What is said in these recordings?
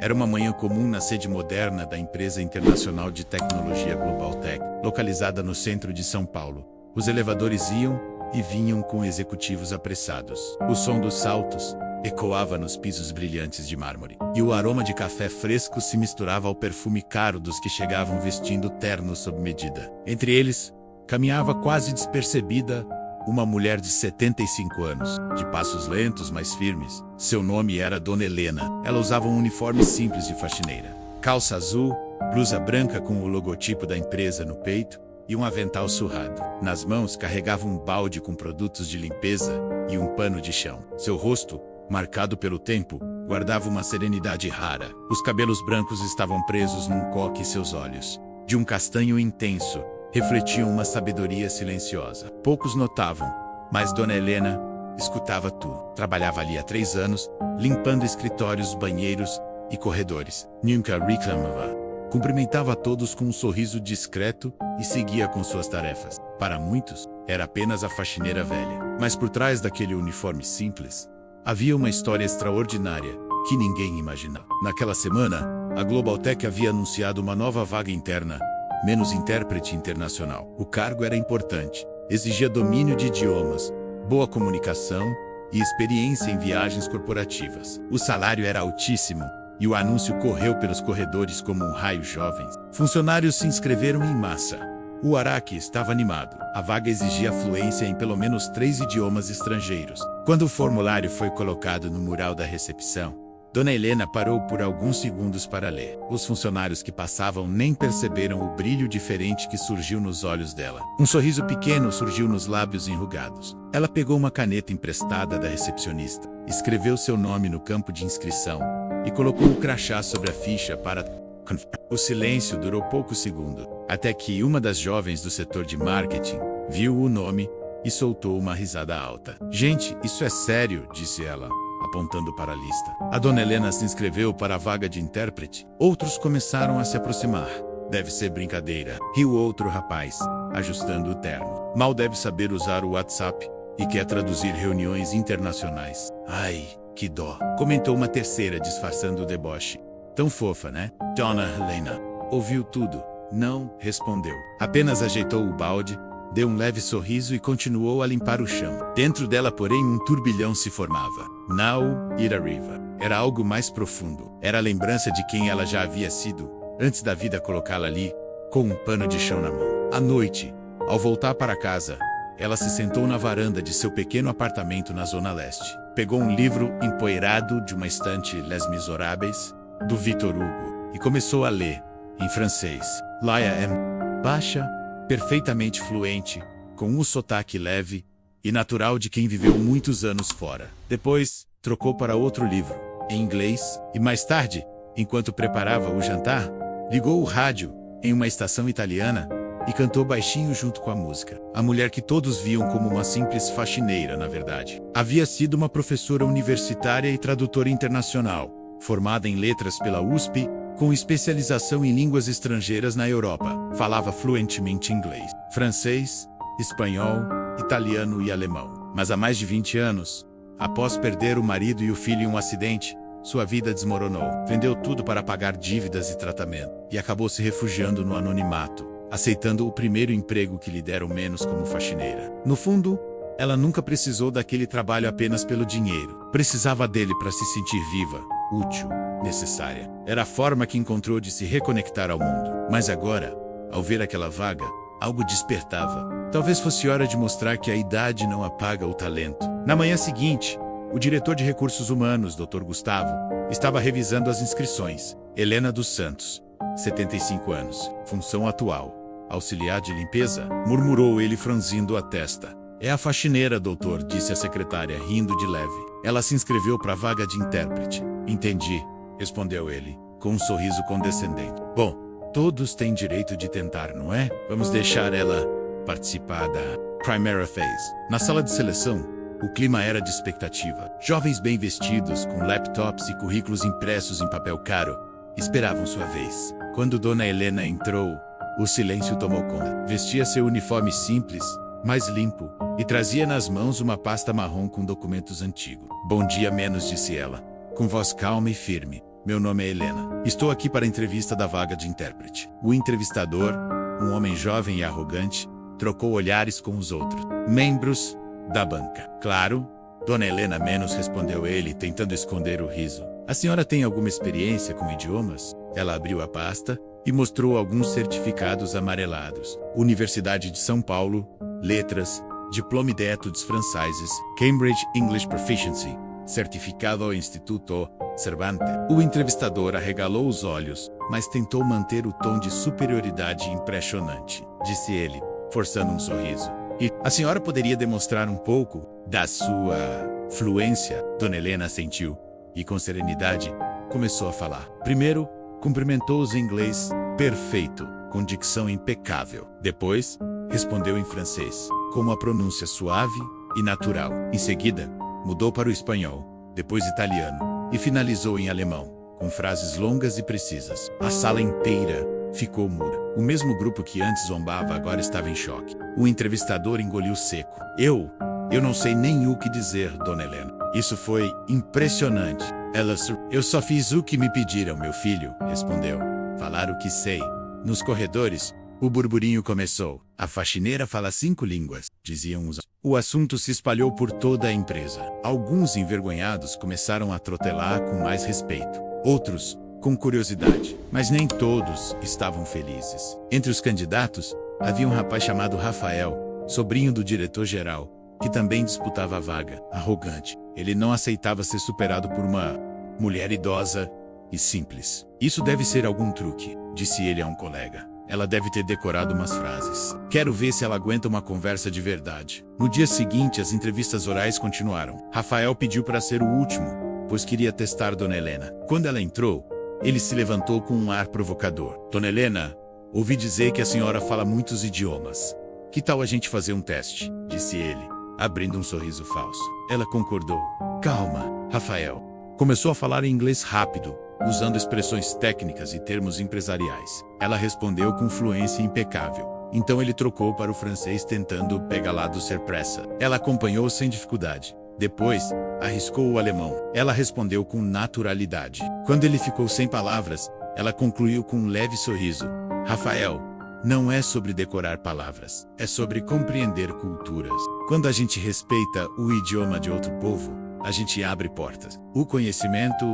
Era uma manhã comum na sede moderna da empresa internacional de tecnologia GlobalTech, localizada no centro de São Paulo. Os elevadores iam e vinham com executivos apressados. O som dos saltos ecoava nos pisos brilhantes de mármore, e o aroma de café fresco se misturava ao perfume caro dos que chegavam vestindo ternos sob medida. Entre eles, caminhava quase despercebida uma mulher de 75 anos, de passos lentos, mas firmes. Seu nome era Dona Helena. Ela usava um uniforme simples de faxineira. Calça azul, blusa branca com o logotipo da empresa no peito e um avental surrado. Nas mãos carregava um balde com produtos de limpeza e um pano de chão. Seu rosto, marcado pelo tempo, guardava uma serenidade rara. Os cabelos brancos estavam presos num coque e seus olhos, de um castanho intenso, refletiam uma sabedoria silenciosa. Poucos notavam, mas Dona Helena escutava tudo. Trabalhava ali há 3 anos, limpando escritórios, banheiros e corredores. Nunca reclamava. Cumprimentava a todos com um sorriso discreto e seguia com suas tarefas. Para muitos, era apenas a faxineira velha. Mas por trás daquele uniforme simples, havia uma história extraordinária que ninguém imaginava. Naquela semana, a GlobalTech havia anunciado uma nova vaga interna, menos intérprete internacional. O cargo era importante, exigia domínio de idiomas, boa comunicação e experiência em viagens corporativas. O salário era altíssimo e o anúncio correu pelos corredores como um raio jovem. Funcionários se inscreveram em massa. O Araque estava animado. A vaga exigia fluência em pelo menos 3 idiomas estrangeiros. Quando o formulário foi colocado no mural da recepção, Dona Helena parou por alguns segundos para ler. Os funcionários que passavam nem perceberam o brilho diferente que surgiu nos olhos dela. Um sorriso pequeno surgiu nos lábios enrugados. Ela pegou uma caneta emprestada da recepcionista, escreveu seu nome no campo de inscrição e colocou o crachá sobre a ficha para... O silêncio durou poucos segundos, até que uma das jovens do setor de marketing viu o nome e soltou uma risada alta. "Gente, isso é sério", disse ela, apontando para a lista. A Dona Helena se inscreveu para a vaga de intérprete. Outros começaram a se aproximar. "Deve ser brincadeira", riu outro rapaz, ajustando o terno. "Mal deve saber usar o WhatsApp e quer traduzir reuniões internacionais." "Ai, que dó", comentou uma terceira, disfarçando o deboche. "Tão fofa, né?" Dona Helena ouviu tudo. Não respondeu. Apenas ajeitou o balde, deu um leve sorriso e continuou a limpar o chão. Dentro dela, porém, um turbilhão se formava. Now Ira Riva. Era algo mais profundo. Era a lembrança de quem ela já havia sido, antes da vida colocá-la ali, com um pano de chão na mão. À noite, ao voltar para casa, ela se sentou na varanda de seu pequeno apartamento na Zona Leste. Pegou um livro empoeirado de uma estante, Les Misérables, do Victor Hugo, e começou a ler, em francês. Laia é baixa, perfeitamente fluente, com um sotaque leve e natural de quem viveu muitos anos fora. Depois, trocou para outro livro, em inglês, e mais tarde, enquanto preparava o jantar, ligou o rádio em uma estação italiana e cantou baixinho junto com a música. A mulher que todos viam como uma simples faxineira, na verdade, havia sido uma professora universitária e tradutora internacional, formada em letras pela USP, com especialização em línguas estrangeiras na Europa. Falava fluentemente inglês, francês, espanhol, italiano e alemão. Mas há mais de 20 anos, após perder o marido e o filho em um acidente, sua vida desmoronou. Vendeu tudo para pagar dívidas e tratamento, e acabou se refugiando no anonimato, aceitando o primeiro emprego que lhe deram menos como faxineira. No fundo, ela nunca precisou daquele trabalho apenas pelo dinheiro. Precisava dele para se sentir viva, útil, necessária. Era a forma que encontrou de se reconectar ao mundo. Mas agora, ao ver aquela vaga, algo despertava. Talvez fosse hora de mostrar que a idade não apaga o talento. Na manhã seguinte, o diretor de recursos humanos, Dr. Gustavo, estava revisando as inscrições. Helena dos Santos, 75 anos, função atual, auxiliar de limpeza, murmurou ele franzindo a testa. "É a faxineira, doutor", disse a secretária, rindo de leve. Ela se inscreveu para a vaga de intérprete. "Entendi", respondeu ele, com um sorriso condescendente. "Bom, todos têm direito de tentar, não é? Vamos deixar ela participar da Primera Phase." Na sala de seleção, o clima era de expectativa. Jovens bem vestidos, com laptops e currículos impressos em papel caro, esperavam sua vez. Quando Dona Helena entrou, o silêncio tomou conta. Vestia seu uniforme simples, mais limpo, e trazia nas mãos uma pasta marrom com documentos antigos. "Bom dia, menos", disse ela, com voz calma e firme. meu nome é Helena. Estou aqui para a entrevista da vaga de intérprete. O entrevistador, um homem jovem e arrogante, trocou olhares com os outros membros da banca. Claro, Dona Helena menos, respondeu ele, tentando esconder o riso. A senhora tem alguma experiência com idiomas? Ela abriu a pasta e mostrou alguns certificados amarelados. Universidade de São Paulo, Letras, Diplôme d'études franceses, Cambridge English Proficiency, Certificado ao Instituto Cervantes. O entrevistador arregalou os olhos, mas tentou manter o tom de superioridade impressionante. Disse ele, forçando um sorriso. E a senhora poderia demonstrar um pouco da sua fluência? Dona Helena assentiu e, com serenidade, começou a falar. Primeiro, cumprimentou-os em inglês perfeito, com dicção impecável. Depois, respondeu em francês, com uma pronúncia suave e natural. Em seguida, mudou para o espanhol, depois italiano, e finalizou em alemão, com frases longas e precisas. A sala inteira ficou muda. O mesmo grupo que antes zombava agora estava em choque. O entrevistador engoliu seco. Eu não sei nem o que dizer, Dona Helena. Isso foi impressionante. Eu só fiz o que me pediram, meu filho, respondeu. Falar o que sei. Nos corredores, o burburinho começou. A faxineira fala 5 línguas, diziam os. O assunto se espalhou por toda a empresa. Alguns envergonhados começaram a trotelar com mais respeito. Outros, com curiosidade. Mas nem todos estavam felizes. Entre os candidatos, havia um rapaz chamado Rafael, sobrinho do diretor-geral, que também disputava a vaga. Arrogante. Ele não aceitava ser superado por uma mulher idosa e simples. Isso deve ser algum truque, disse ele a um colega. Ela deve ter decorado umas frases. Quero ver se ela aguenta uma conversa de verdade. No dia seguinte, as entrevistas orais continuaram. Rafael pediu para ser o último, pois queria testar Dona Helena. Quando ela entrou, ele se levantou com um ar provocador. Dona Helena, ouvi dizer que a senhora fala muitos idiomas. Que tal a gente fazer um teste? Disse ele, abrindo um sorriso falso. Ela concordou. Calma, Rafael. Começou a falar em inglês rápido, usando expressões técnicas e termos empresariais. Ela respondeu com fluência impecável. Então ele trocou para o francês, tentando pegar lá do ser pressa. Ela acompanhou sem dificuldade. Depois, arriscou o alemão. Ela respondeu com naturalidade. Quando ele ficou sem palavras, ela concluiu com um leve sorriso. Rafael, não é sobre decorar palavras, é sobre compreender culturas. Quando a gente respeita o idioma de outro povo, a gente abre portas. O conhecimento,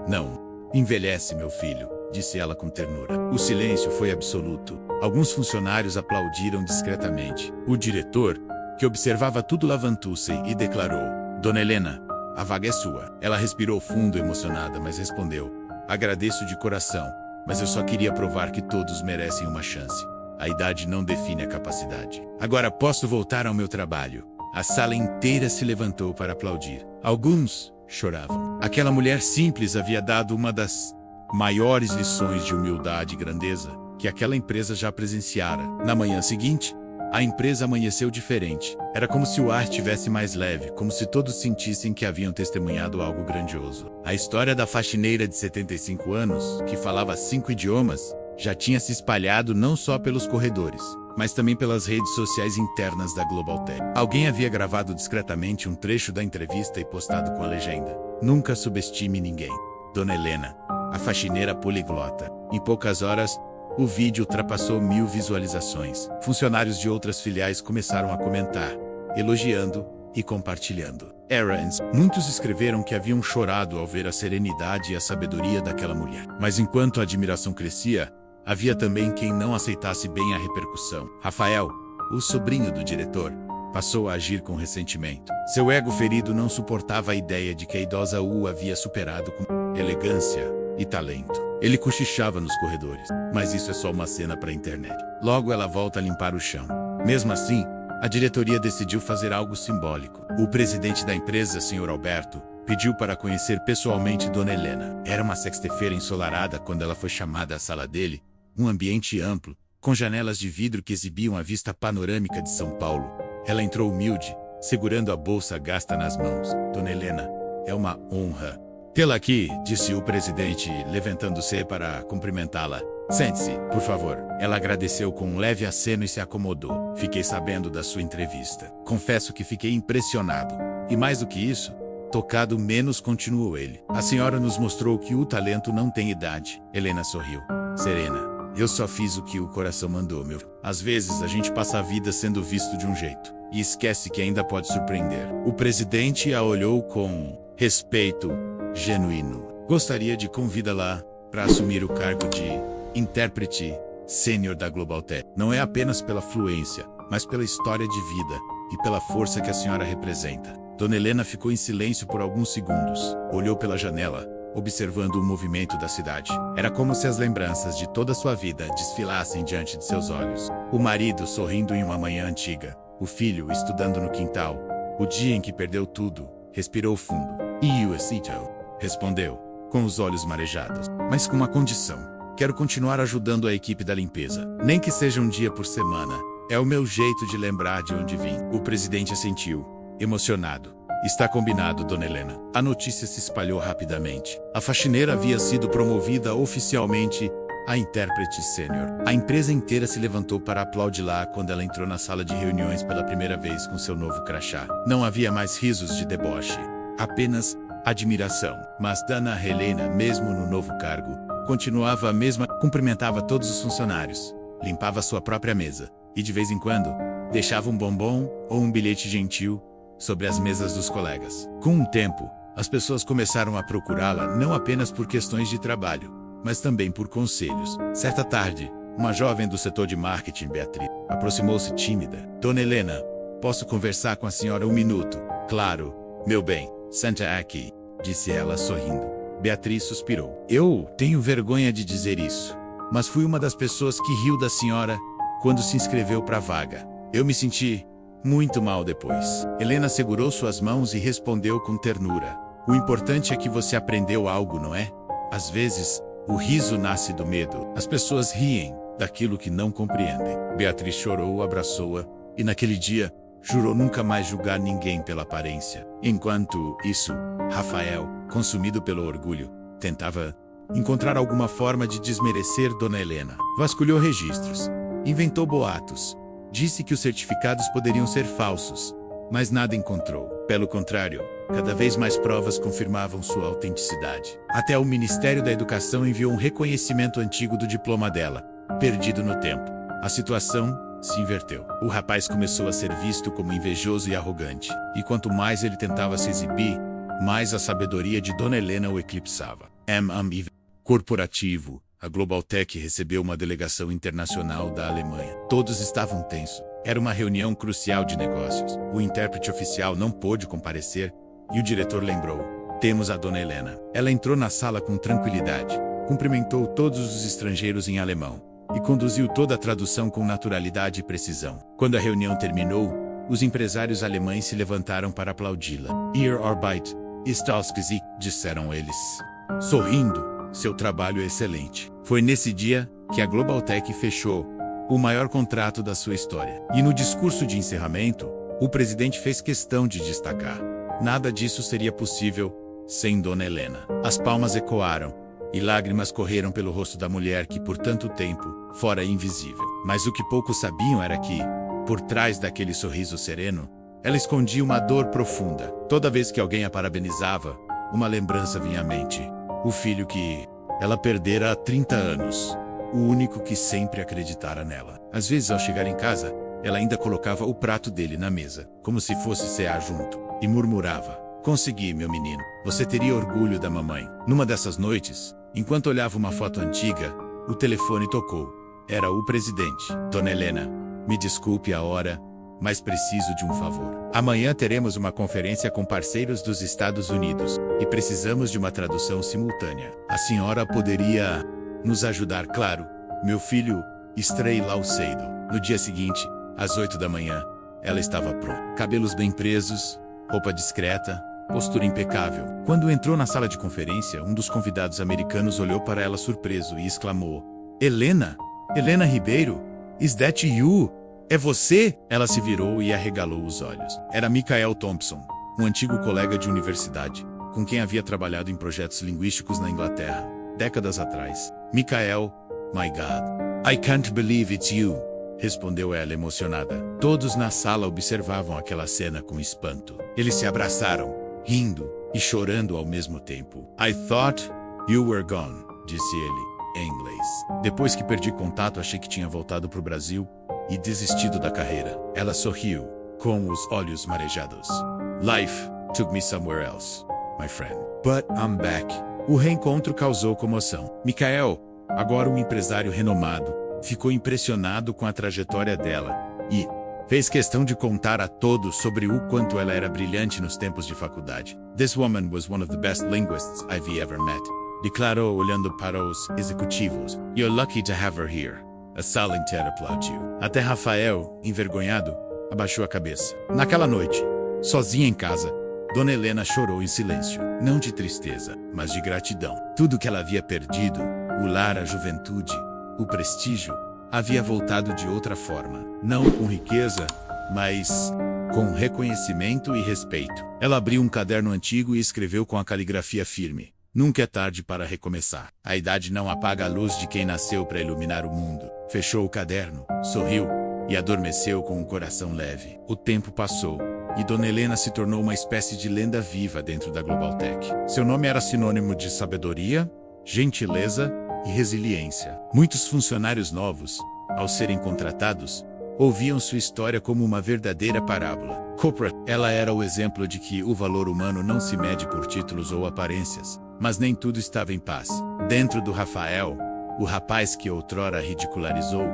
não envelhece, meu filho, disse ela com ternura. O silêncio foi absoluto. Alguns funcionários aplaudiram discretamente. O diretor, que observava tudo, levantou-se e declarou: Dona Helena, a vaga é sua. Ela respirou fundo, emocionada, mas respondeu: agradeço de coração, mas eu só queria provar que todos merecem uma chance. A idade não define a capacidade. Agora posso voltar ao meu trabalho. A sala inteira se levantou para aplaudir. Alguns choravam. Aquela mulher simples havia dado uma das maiores lições de humildade e grandeza que aquela empresa já presenciara. Na manhã seguinte, a empresa amanheceu diferente. Era como se o ar estivesse mais leve, como se todos sentissem que haviam testemunhado algo grandioso. A história da faxineira de 75 anos, que falava 5 idiomas, já tinha se espalhado não só pelos corredores, mas também pelas redes sociais internas da Globaltech. Alguém havia gravado discretamente um trecho da entrevista e postado com a legenda: nunca subestime ninguém. Dona Helena, a faxineira poliglota. Em poucas horas, o vídeo ultrapassou 1000 visualizações. Funcionários de outras filiais começaram a comentar, elogiando e compartilhando. Muitos escreveram que haviam chorado ao ver a serenidade e a sabedoria daquela mulher. Mas enquanto a admiração crescia, havia também quem não aceitasse bem a repercussão. Rafael, o sobrinho do diretor, passou a agir com ressentimento. Seu ego ferido não suportava a ideia de que a idosa o havia superado com elegância e talento. Ele cochichava nos corredores. Mas isso é só uma cena para a internet. Logo ela volta a limpar o chão. Mesmo assim, a diretoria decidiu fazer algo simbólico. O presidente da empresa, Sr. Alberto, pediu para conhecer pessoalmente Dona Helena. Era uma sexta-feira ensolarada quando ela foi chamada à sala dele, um ambiente amplo, com janelas de vidro que exibiam a vista panorâmica de São Paulo. Ela entrou humilde, segurando a bolsa gasta nas mãos. Dona Helena, é uma honra tê-la aqui, disse o presidente, levantando-se para cumprimentá-la. Sente-se, por favor. Ela agradeceu com um leve aceno e se acomodou. Fiquei sabendo da sua entrevista. Confesso que fiquei impressionado. E mais do que isso, Tocado menos, continuou ele. A senhora nos mostrou que o talento não tem idade. Helena sorriu. Serena, eu só fiz o que o coração mandou, meu. Às vezes a gente passa a vida sendo visto de um jeito e esquece que ainda pode surpreender. O presidente a olhou com respeito genuíno. Gostaria de convidá-la para assumir o cargo de intérprete sênior da Global Tech. Não é apenas pela fluência, mas pela história de vida e pela força que a senhora representa. Dona Helena ficou em silêncio por alguns segundos. Olhou pela janela, observando o movimento da cidade. Era como se as lembranças de toda a sua vida desfilassem diante de seus olhos. O marido sorrindo em uma manhã antiga, o filho estudando no quintal, o dia em que perdeu tudo. Respirou fundo. "Iuecito", respondeu, com os olhos marejados, mas com uma condição. Quero continuar ajudando a equipe da limpeza, nem que seja um dia por semana. É o meu jeito de lembrar de onde vim. O presidente assentiu, emocionado. Está combinado, Dona Helena. A notícia se espalhou rapidamente. A faxineira havia sido promovida oficialmente a intérprete sênior. A empresa inteira se levantou para aplaudi-la quando ela entrou na sala de reuniões pela primeira vez com seu novo crachá. Não havia mais risos de deboche, apenas admiração. Mas Dona Helena, mesmo no novo cargo, continuava a mesma, cumprimentava todos os funcionários, limpava sua própria mesa e, de vez em quando, deixava um bombom ou um bilhete gentil sobre as mesas dos colegas. Com o tempo, as pessoas começaram a procurá-la não apenas por questões de trabalho, mas também por conselhos. Certa tarde, uma jovem do setor de marketing, Beatriz, aproximou-se tímida. Dona Helena, posso conversar com a senhora um minuto? Claro, meu bem, senta aqui, disse ela sorrindo. Beatriz suspirou. Eu tenho vergonha de dizer isso, mas fui uma das pessoas que riu da senhora quando se inscreveu para a vaga. Eu me senti muito mal depois. Helena segurou suas mãos e respondeu com ternura. O importante é que você aprendeu algo, não é? Às vezes, o riso nasce do medo. As pessoas riem daquilo que não compreendem. Beatriz chorou, abraçou-a, e naquele dia, jurou nunca mais julgar ninguém pela aparência. Enquanto isso, Rafael, consumido pelo orgulho, tentava encontrar alguma forma de desmerecer Dona Helena. Vasculhou registros, inventou boatos, disse que os certificados poderiam ser falsos, mas nada encontrou. Pelo contrário, cada vez mais provas confirmavam sua autenticidade. Até o Ministério da Educação enviou um reconhecimento antigo do diploma dela, perdido no tempo. A situação se inverteu. O rapaz começou a ser visto como invejoso e arrogante, e quanto mais ele tentava se exibir, mais a sabedoria de Dona Helena o eclipsava. Corporativo. A Global Tech recebeu uma delegação internacional da Alemanha. Todos estavam tensos. Era uma reunião crucial de negócios. O intérprete oficial não pôde comparecer e o diretor lembrou. Temos a Dona Helena. Ela entrou na sala com tranquilidade, cumprimentou todos os estrangeiros em alemão e conduziu toda a tradução com naturalidade e precisão. Quando a reunião terminou, os empresários alemães se levantaram para aplaudi-la. Ihr Arbeit ist ausgezeichnet, disseram eles, sorrindo. Seu trabalho é excelente. Foi nesse dia que a Global Tech fechou o maior contrato da sua história. E no discurso de encerramento, o presidente fez questão de destacar: nada disso seria possível sem Dona Helena. As palmas ecoaram e lágrimas correram pelo rosto da mulher que por tanto tempo fora invisível. Mas o que poucos sabiam era que, por trás daquele sorriso sereno, ela escondia uma dor profunda. Toda vez que alguém a parabenizava, uma lembrança vinha à mente. O filho que ela perdera há 30 anos. O único que sempre acreditara nela. Às vezes, ao chegar em casa, ela ainda colocava o prato dele na mesa, como se fosse cear junto, e murmurava: consegui, meu menino. Você teria orgulho da mamãe. Numa dessas noites, enquanto olhava uma foto antiga, o telefone tocou. Era o presidente. Dona Helena, me desculpe a hora, mas preciso de um favor. Amanhã teremos uma conferência com parceiros dos Estados Unidos e precisamos de uma tradução simultânea. A senhora poderia nos ajudar, claro. Meu filho, Estrei Laucedo. No dia seguinte, às 8 da manhã, ela estava pronta. Cabelos bem presos, roupa discreta, postura impecável. Quando entrou na sala de conferência, um dos convidados americanos olhou para ela surpreso e exclamou: Helena? Helena Ribeiro? Is that you? É você? Ela se virou e arregalou os olhos. Era Michael Thompson, um antigo colega de universidade, com quem havia trabalhado em projetos linguísticos na Inglaterra, décadas atrás. Michael, my God, I can't believe it's you, respondeu ela emocionada. Todos na sala observavam aquela cena com espanto. Eles se abraçaram, rindo, e chorando ao mesmo tempo. I thought you were gone, disse ele, em inglês. Depois que perdi contato, achei que tinha voltado pro Brasil e desistido da carreira. Ela sorriu, com os olhos marejados. Life took me somewhere else, my friend. But I'm back. O reencontro causou comoção. Michael, agora um empresário renomado, ficou impressionado com a trajetória dela e fez questão de contar a todos sobre o quanto ela era brilhante nos tempos de faculdade. This woman was one of the best linguists I've ever met. Declarou olhando para os executivos. You're lucky to have her here. A sala inteira aplaudiu. Até Rafael, envergonhado, abaixou a cabeça. Naquela noite, sozinha em casa, Dona Helena chorou em silêncio. Não de tristeza, mas de gratidão. Tudo que ela havia perdido, o lar, a juventude, o prestígio, havia voltado de outra forma. Não com riqueza, mas com reconhecimento e respeito. Ela abriu um caderno antigo e escreveu com a caligrafia firme. Nunca é tarde para recomeçar. A idade não apaga a luz de quem nasceu para iluminar o mundo. Fechou o caderno, sorriu e adormeceu com um coração leve. O tempo passou e Dona Helena se tornou uma espécie de lenda viva dentro da Global Tech. Seu nome era sinônimo de sabedoria, gentileza e resiliência. Muitos funcionários novos, ao serem contratados, ouviam sua história como uma verdadeira parábola. Corporate, ela era o exemplo de que o valor humano não se mede por títulos ou aparências, mas nem tudo estava em paz. Dentro do Rafael, o rapaz que outrora ridicularizou,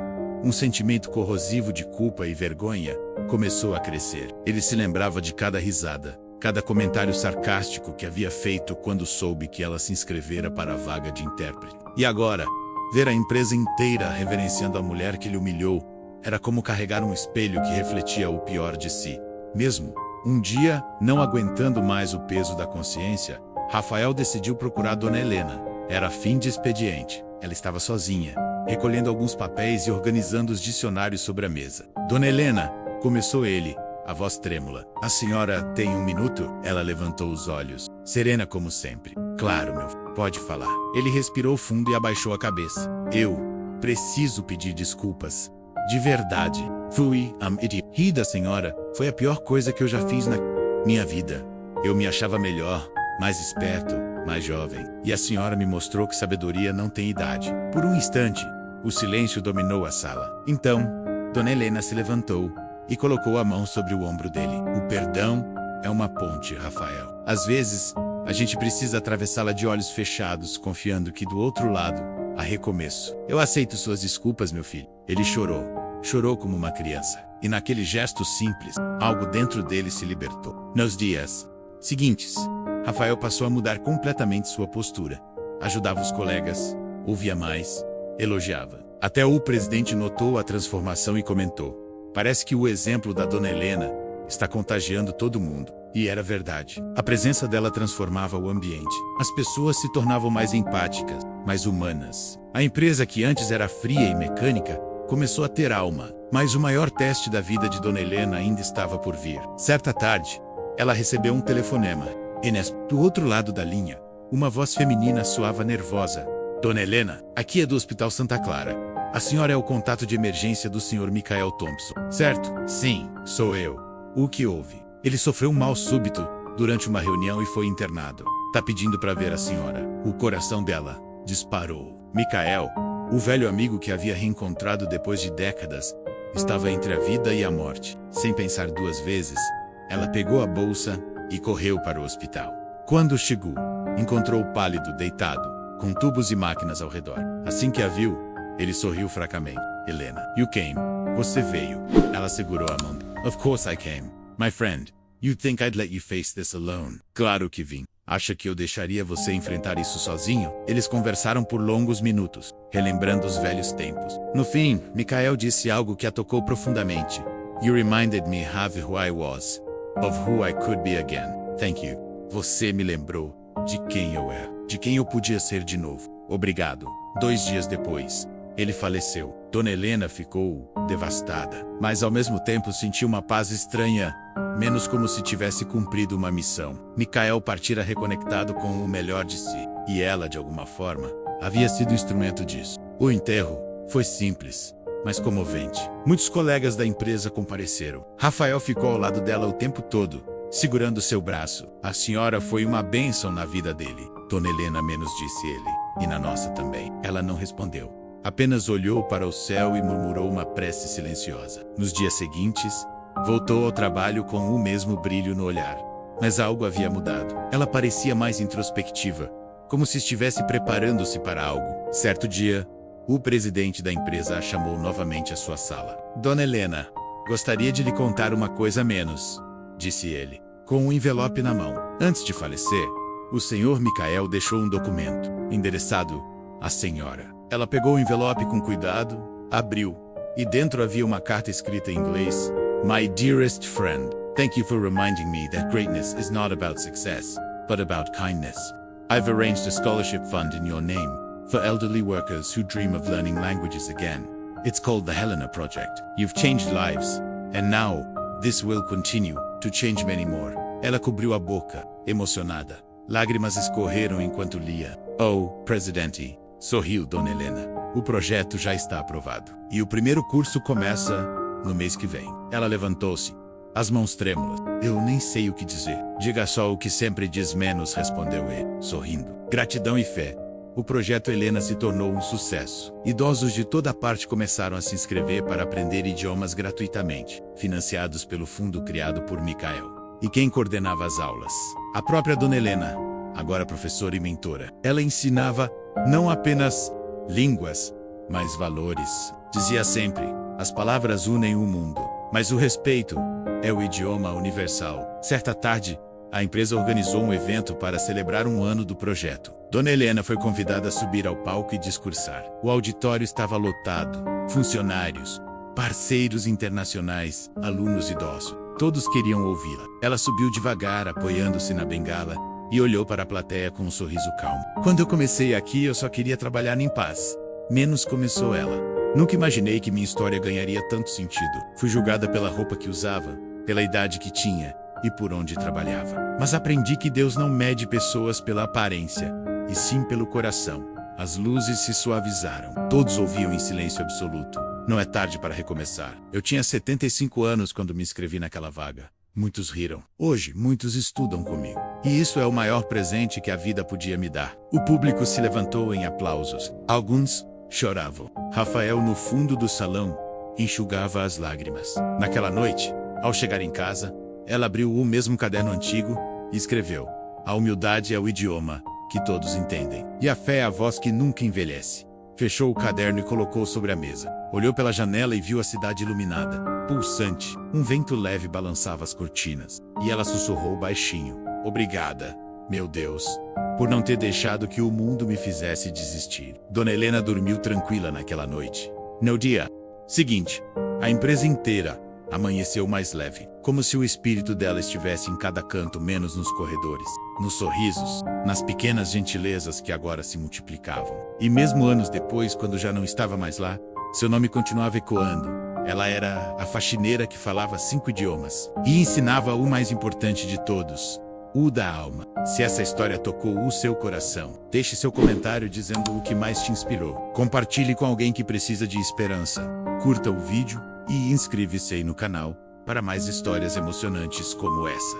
um sentimento corrosivo de culpa e vergonha começou a crescer. Ele se lembrava de cada risada, cada comentário sarcástico que havia feito quando soube que ela se inscrevera para a vaga de intérprete. E agora, ver a empresa inteira reverenciando a mulher que lhe humilhou era como carregar um espelho que refletia o pior de si mesmo. Um dia, não aguentando mais o peso da consciência, Rafael decidiu procurar Dona Helena. Era fim de expediente. Ela estava sozinha, recolhendo alguns papéis e organizando os dicionários sobre a mesa. Dona Helena, começou ele, a voz trêmula. A senhora tem um minuto? Ela levantou os olhos, serena como sempre. Claro, meu filho, pode falar. Ele respirou fundo e abaixou a cabeça. Eu preciso pedir desculpas. De verdade. Fui idiot. Rir da senhora foi a pior coisa que eu já fiz na minha vida. Eu me achava melhor, mais esperto, mais jovem. E a senhora me mostrou que sabedoria não tem idade. Por um instante, o silêncio dominou a sala. Então, Dona Helena se levantou e colocou a mão sobre o ombro dele. O perdão é uma ponte, Rafael. Às vezes, a gente precisa atravessá-la de olhos fechados, confiando que do outro lado há recomeço. Eu aceito suas desculpas, meu filho. Ele chorou. Chorou como uma criança. E naquele gesto simples, algo dentro dele se libertou. Nos dias seguintes, Rafael passou a mudar completamente sua postura. Ajudava os colegas, ouvia mais, elogiava. Até o presidente notou a transformação e comentou: parece que o exemplo da Dona Helena está contagiando todo mundo. E era verdade. A presença dela transformava o ambiente. As pessoas se tornavam mais empáticas, mais humanas. A empresa que antes era fria e mecânica começou a ter alma. Mas o maior teste da vida de Dona Helena ainda estava por vir. Certa tarde, ela recebeu um telefonema. Do outro lado da linha, uma voz feminina soava nervosa. Dona Helena, aqui é do Hospital Santa Clara. A senhora é o contato de emergência do Sr. Michael Thompson, certo? Sim, sou eu. O que houve? Ele sofreu um mal súbito durante uma reunião e foi internado. Tá pedindo para ver a senhora. O coração dela disparou. Michael, o velho amigo que havia reencontrado depois de décadas, estava entre a vida e a morte. Sem pensar duas vezes, ela pegou a bolsa e correu para o hospital. Quando chegou, encontrou o pálido deitado, com tubos e máquinas ao redor. Assim que a viu, ele sorriu fracamente. Helena, you came. Você veio. Ela segurou a mão. Of course I came. My friend, you think I'd let you face this alone? Claro que vim. Acha que eu deixaria você enfrentar isso sozinho? Eles conversaram por longos minutos, relembrando os velhos tempos. No fim, Michael disse algo que a tocou profundamente. You reminded me of who I was, of who I could be again. Thank you. Você me lembrou de quem eu era, de quem eu podia ser de novo. Obrigado. 2 dias depois, ele faleceu. Dona Helena ficou devastada, mas ao mesmo tempo sentiu uma paz estranha, menos como se tivesse cumprido uma missão. Michael partira reconectado com o melhor de si, e ela, de alguma forma, havia sido instrumento disso. O enterro foi simples, mas comovente. Muitos colegas da empresa compareceram. Rafael ficou ao lado dela o tempo todo, segurando seu braço. A senhora foi uma bênção na vida dele. Dona Helena menos disse ele. E na nossa também. Ela não respondeu. Apenas olhou para o céu e murmurou uma prece silenciosa. Nos dias seguintes, voltou ao trabalho com o mesmo brilho no olhar. Mas algo havia mudado. Ela parecia mais introspectiva, como se estivesse preparando-se para algo. Certo dia, o presidente da empresa a chamou novamente à sua sala. Dona Helena, gostaria de lhe contar uma coisa a menos, disse ele, com um envelope na mão. Antes de falecer, o senhor Michael deixou um documento, endereçado à senhora. Ela pegou o envelope com cuidado, abriu, e dentro havia uma carta escrita em inglês. My dearest friend, thank you for reminding me that greatness is not about success, but about kindness. I've arranged a scholarship fund in your name for elderly workers who dream of learning languages again. It's called the Helena Project. You've changed lives, and now this will continue to change many more. Ela cobriu a boca, emocionada. Lágrimas escorreram enquanto lia. Oh, Presidente, sorriu Dona Helena. O projeto já está aprovado. E o primeiro curso começa no mês que vem. Ela levantou-se, as mãos trêmulas. Eu nem sei o que dizer. Diga só o que sempre diz menos, respondeu ele, sorrindo. Gratidão e fé. O projeto Helena se tornou um sucesso. Idosos de toda parte começaram a se inscrever para aprender idiomas gratuitamente, financiados pelo fundo criado por Michael. E quem coordenava as aulas? A própria Dona Helena, agora professora e mentora. Ela ensinava não apenas línguas, mas valores. Dizia sempre, as palavras unem o mundo, mas o respeito é o idioma universal. Certa tarde, a empresa organizou um evento para celebrar um ano do projeto. Dona Helena foi convidada a subir ao palco e discursar. O auditório estava lotado. Funcionários, parceiros internacionais, alunos idosos. Todos queriam ouvi-la. Ela subiu devagar, apoiando-se na bengala, e olhou para a plateia com um sorriso calmo. Quando eu comecei aqui, eu só queria trabalhar em paz. Menos, começou ela. Nunca imaginei que minha história ganharia tanto sentido. Fui julgada pela roupa que usava, pela idade que tinha e por onde trabalhava. Mas aprendi que Deus não mede pessoas pela aparência, e sim pelo coração. As luzes se suavizaram. Todos ouviam em silêncio absoluto. Não é tarde para recomeçar. Eu tinha 75 anos quando me inscrevi naquela vaga. Muitos riram. Hoje, muitos estudam comigo. E isso é o maior presente que a vida podia me dar. O público se levantou em aplausos. Alguns choravam. Rafael, no fundo do salão, enxugava as lágrimas. Naquela noite, ao chegar em casa, ela abriu o mesmo caderno antigo e escreveu: a humildade é o idioma que todos entendem, e a fé é a voz que nunca envelhece. Fechou o caderno e colocou sobre a mesa. Olhou pela janela e viu a cidade iluminada, pulsante. Um vento leve balançava as cortinas. E ela sussurrou baixinho: obrigada, meu Deus, por não ter deixado que o mundo me fizesse desistir. Dona Helena dormiu tranquila naquela noite. No dia seguinte, a empresa inteira amanheceu mais leve, como se o espírito dela estivesse em cada canto, menos nos corredores, nos sorrisos, nas pequenas gentilezas que agora se multiplicavam. E mesmo anos depois, quando já não estava mais lá, seu nome continuava ecoando. Ela era a faxineira que falava 5 idiomas e ensinava o mais importante de todos, o da alma. Se essa história tocou o seu coração, deixe seu comentário dizendo o que mais te inspirou. Compartilhe com alguém que precisa de esperança. Curta o vídeo e inscreva-se aí no canal para mais histórias emocionantes como essa.